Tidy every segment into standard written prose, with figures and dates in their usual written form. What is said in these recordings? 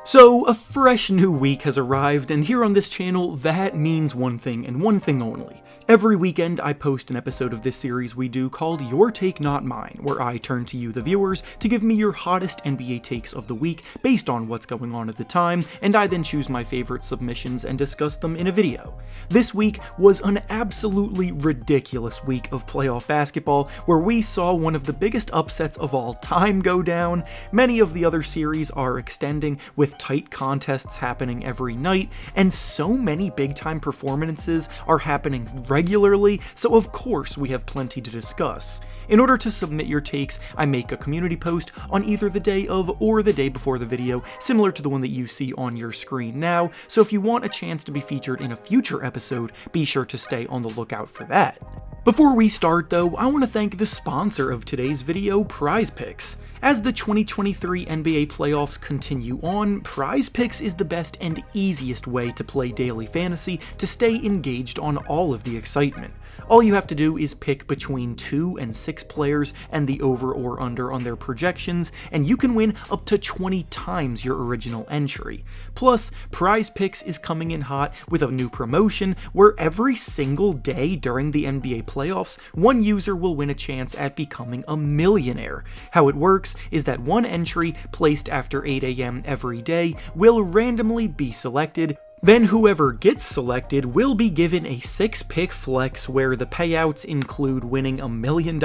So, a fresh new week has arrived, and here on this channel, that means one thing and one thing only. Every weekend, I post an episode of this series we do called Your Take Not Mine, where I turn to you, the viewers, to give me your hottest NBA takes of the week based on what's going on at the time, and I then choose my favorite submissions and discuss them in a video. This week was an absolutely ridiculous week of playoff basketball, where we saw one of the biggest upsets of all time go down. Many of the other series are extending, with tight contests happening every night, and so many big-time performances are happening regularly, so of course we have plenty to discuss. In order to submit your takes, I make a community post on either the day of or the day before the video, similar to the one that you see on your screen now, so if you want a chance to be featured in a future episode, be sure to stay on the lookout for that. Before we start though, I want to thank the sponsor of today's video, PrizePicks. As the 2023 NBA playoffs continue on, PrizePicks is the best and easiest way to play daily fantasy to stay engaged on all of the excitement. All you have to do is pick between 2 and 6 players and the over or under on their projections, and you can win up to 20 times your original entry. Plus, PrizePicks is coming in hot with a new promotion where every single day during the NBA playoffs, one user will win a chance at becoming a millionaire. How it works is that one entry placed after 8 a.m. every day will randomly be selected. Then whoever gets selected will be given a 6-pick flex where the payouts include winning $1 million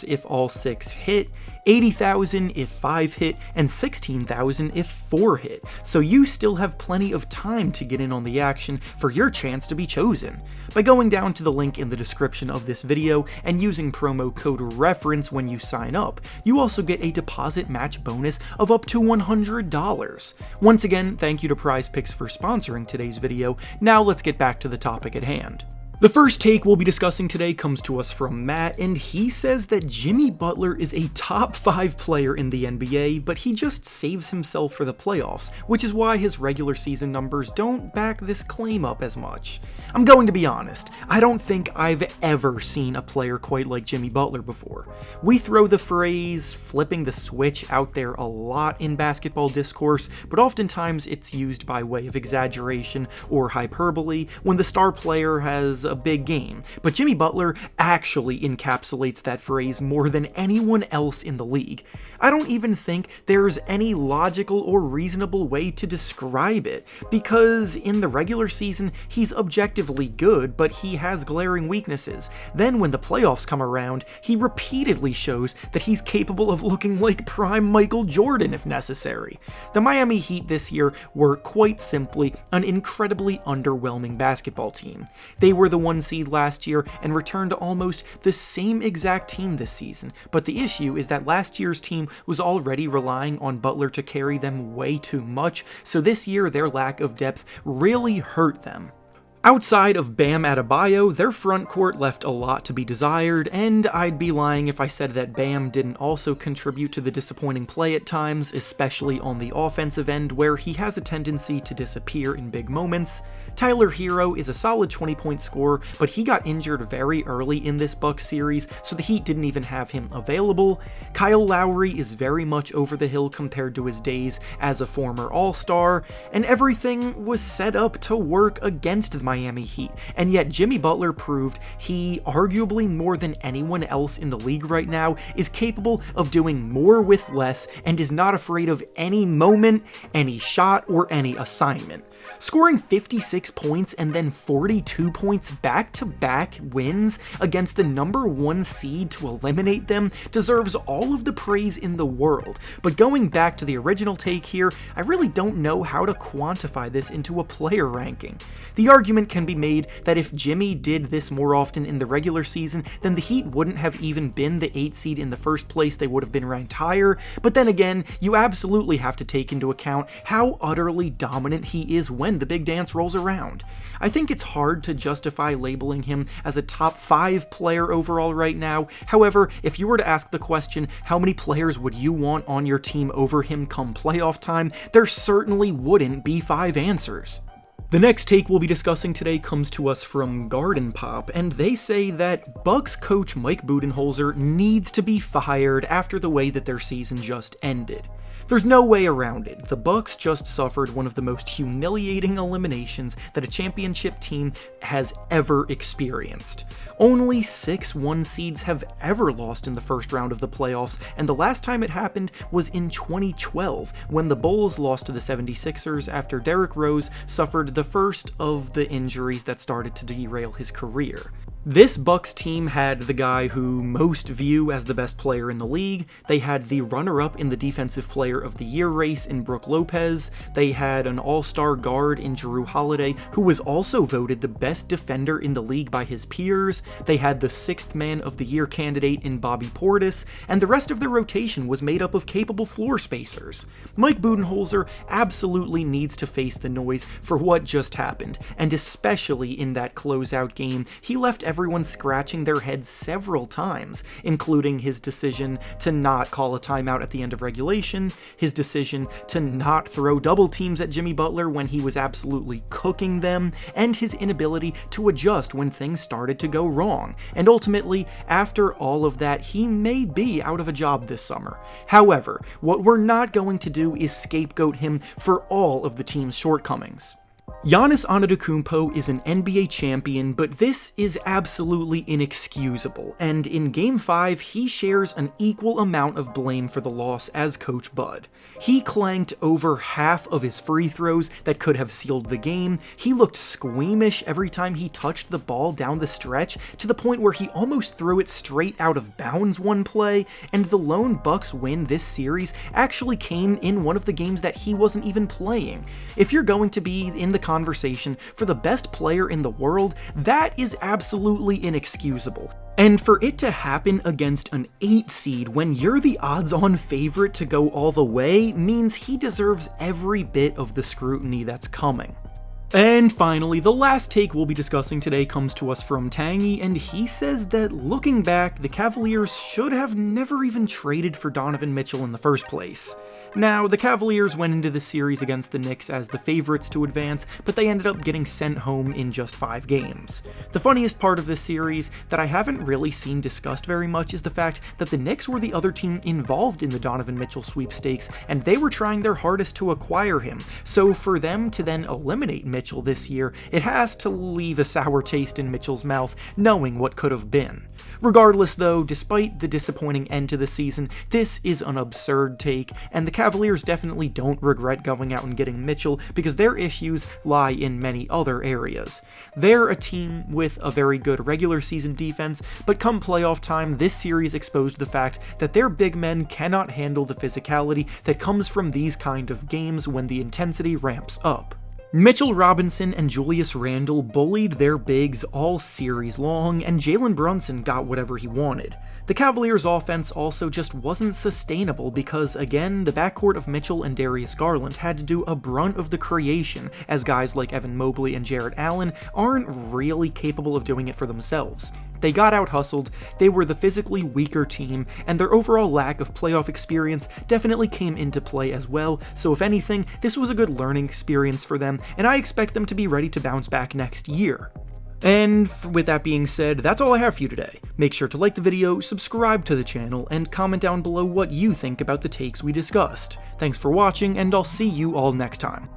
if all 6 hit, $80,000 if 5 hit, and $16,000 if 4 hit, so you still have plenty of time to get in on the action for your chance to be chosen. By going down to the link in the description of this video and using promo code REFERENCE when you sign up, you also get a deposit match bonus of up to $100. Once again, thank you to PrizePicks for sponsoring today's video. Now let's get back to the topic at hand. The first take we'll be discussing today comes to us from Matt, and he says that Jimmy Butler is a top 5 player in the NBA, but he just saves himself for the playoffs, which is why his regular season numbers don't back this claim up as much. I'm going to be honest, I don't think I've ever seen a player quite like Jimmy Butler before. We throw the phrase flipping the switch out there a lot in basketball discourse, but oftentimes it's used by way of exaggeration or hyperbole when the star player has a big game, but Jimmy Butler actually encapsulates that phrase more than anyone else in the league. I don't even think there's any logical or reasonable way to describe it, because in the regular season, he's objectively good, but he has glaring weaknesses. Then when the playoffs come around, he repeatedly shows that he's capable of looking like prime Michael Jordan if necessary. The Miami Heat this year were quite simply an incredibly underwhelming basketball team. They were the 1 seed last year and returned to almost the same exact team this season, but the issue is that last year's team was already relying on Butler to carry them way too much, so this year their lack of depth really hurt them. Outside of Bam Adebayo, their front court left a lot to be desired, and I'd be lying if I said that Bam didn't also contribute to the disappointing play at times, especially on the offensive end where he has a tendency to disappear in big moments. Tyler Hero is a solid 20-point scorer, but he got injured very early in this Bucks series, so the Heat didn't even have him available. Kyle Lowry is very much over the hill compared to his days as a former All-Star, and everything was set up to work against the Miami Heat, and yet Jimmy Butler proved he, arguably more than anyone else in the league right now, is capable of doing more with less and is not afraid of any moment, any shot, or any assignment. Scoring 56 points and then 42 points back-to-back wins against the number 1 seed to eliminate them deserves all of the praise in the world. But going back to the original take here, I really don't know how to quantify this into a player ranking. The argument can be made that if Jimmy did this more often in the regular season, then the Heat wouldn't have even been the 8 seed in the first place, they would have been ranked higher, but then again, you absolutely have to take into account how utterly dominant he is when the big dance rolls around. I think it's hard to justify labeling him as a top 5 player overall right now. However, if you were to ask the question, how many players would you want on your team over him come playoff time, there certainly wouldn't be 5 answers. The next take we'll be discussing today comes to us from Garden Pop, and they say that Bucks coach Mike Budenholzer needs to be fired after the way that their season just ended. There's no way around it. The Bucks just suffered one of the most humiliating eliminations that a championship team has ever experienced. Only 6 1 seeds have ever lost in the first round of the playoffs, and the last time it happened was in 2012, when the Bulls lost to the 76ers after Derrick Rose suffered the first of the injuries that started to derail his career. This Bucks team had the guy who most view as the best player in the league. They had the runner-up in the Defensive Player of the Year race in Brook Lopez. They had an all-star guard in Jrue Holiday, who was also voted the best defender in the league by his peers. They had the 6th Man of the Year candidate in Bobby Portis, and the rest of their rotation was made up of capable floor spacers. Mike Budenholzer absolutely needs to face the noise for what just happened, and especially in that closeout game, he left everyone scratching their heads several times, including his decision to not call a timeout at the end of regulation, his decision to not throw double teams at Jimmy Butler when he was absolutely cooking them, and his inability to adjust when things started to go wrong. And ultimately, after all of that, he may be out of a job this summer. However, what we're not going to do is scapegoat him for all of the team's shortcomings. Giannis Antetokounmpo is an NBA champion, but this is absolutely inexcusable, and in Game 5, he shares an equal amount of blame for the loss as Coach Bud. He clanked over half of his free throws that could have sealed the game, he looked squeamish every time he touched the ball down the stretch, to the point where he almost threw it straight out of bounds one play, and the lone Bucks win this series actually came in one of the games that he wasn't even playing. If you're going to be in the conversation for the best player in the world, that is absolutely inexcusable. And for it to happen against an 8 seed when you're the odds-on favorite to go all the way means he deserves every bit of the scrutiny that's coming. And finally, the last take we'll be discussing today comes to us from Tangy, and he says that looking back, the Cavaliers should have never even traded for Donovan Mitchell in the first place. Now, the Cavaliers went into the series against the Knicks as the favorites to advance, but they ended up getting sent home in just 5 games. The funniest part of this series that I haven't really seen discussed very much is the fact that the Knicks were the other team involved in the Donovan Mitchell sweepstakes, and they were trying their hardest to acquire him, so for them to then eliminate Mitchell this year, it has to leave a sour taste in Mitchell's mouth, knowing what could have been. Regardless though, despite the disappointing end to the season, this is an absurd take, and the Cavaliers definitely don't regret going out and getting Mitchell because their issues lie in many other areas. They're a team with a very good regular season defense, but come playoff time, this series exposed the fact that their big men cannot handle the physicality that comes from these kind of games when the intensity ramps up. Mitchell Robinson and Julius Randle bullied their bigs all series long, and Jalen Brunson got whatever he wanted. The Cavaliers' offense also just wasn't sustainable because, again, the backcourt of Mitchell and Darius Garland had to do a brunt of the creation, as guys like Evan Mobley and Jarrett Allen aren't really capable of doing it for themselves. They got out-hustled, they were the physically weaker team, and their overall lack of playoff experience definitely came into play as well, so if anything, this was a good learning experience for them, and I expect them to be ready to bounce back next year. And with that being said, that's all I have for you today. Make sure to like the video, subscribe to the channel, and comment down below what you think about the takes we discussed. Thanks for watching, and I'll see you all next time.